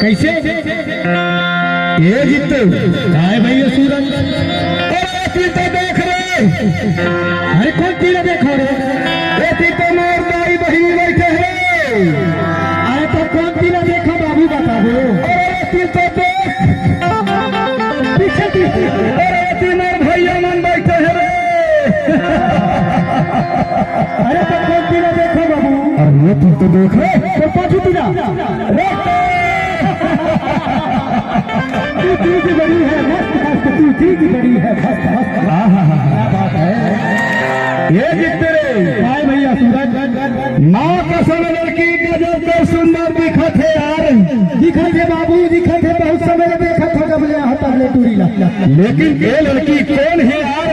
कैसे ये जीते काय भैया सूरज अरे तो देख रहे अरे कौन तीर देखो रे ये तो मोर दाई बहिनी बैठे हैं। अरे तो कौन तीर देखो बाबू बता दो अरे तो देख पीछे पीछे अरे मोर भैया मन बैठे हैं रे। अरे तो कौन तीर देखो बाबू अरे तो देख रहे तो पाछू तीरा तू चीज बड़ी है मस्त मस्त तू चीज बड़ी है मस्त मस्त क्या बात है ये जीते रे काय भैया सूरज माँ कसम लड़की गजब के सुंदर दिखत है यार। दिखत है बाबू दिखत है बहुत समय देखा था जब ले आता ले टूरी ला लेकिन ये लड़की कौन है यार।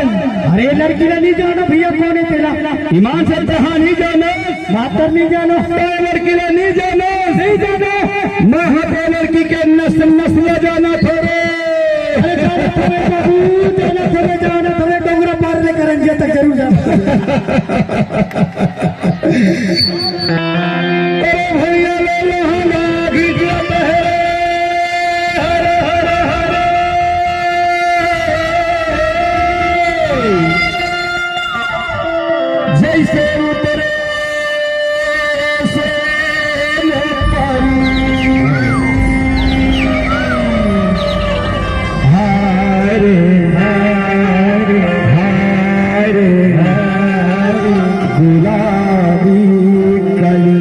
अरे लड़की ने नहीं जाना भैया कौन है तेरा ईमान से कहा नहीं जाना मातर नहीं जानो ये लड़की ने नहीं जाना नहीं जानो मैं हटे लड़की के नस्ल जाना थोड़े। अरे जाना थोड़े बाबू जाना थोड़े डोंगरा मारने करेंगे तक जरूर जाना अरे भैया ले लहंगा गीतिया पहरे हर हर हर जैसे उतरे से हरे हरे हरे हरे गुलाबी कली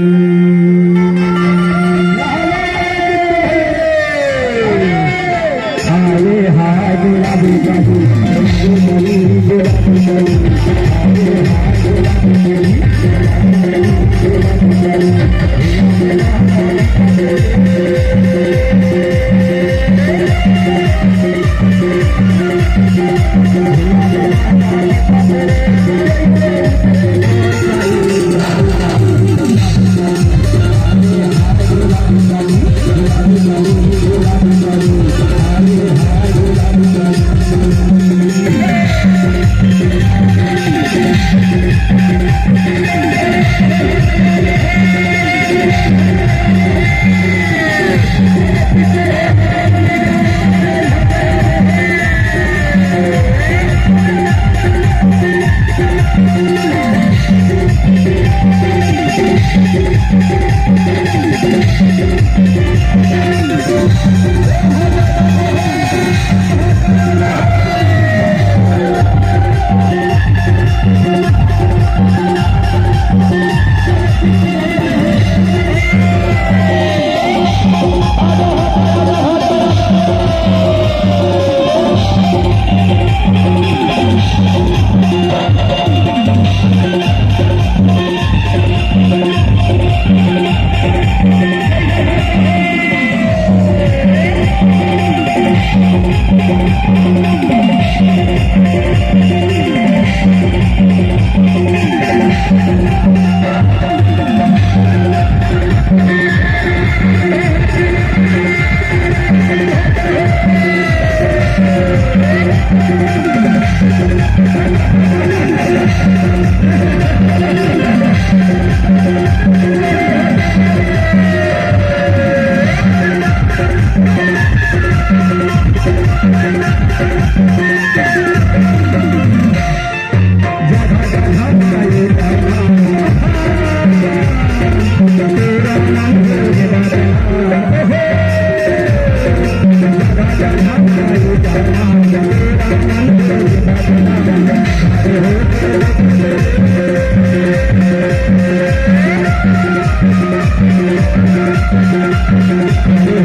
हाय हाय गुलाबी कली गुलाबी कली Thank you.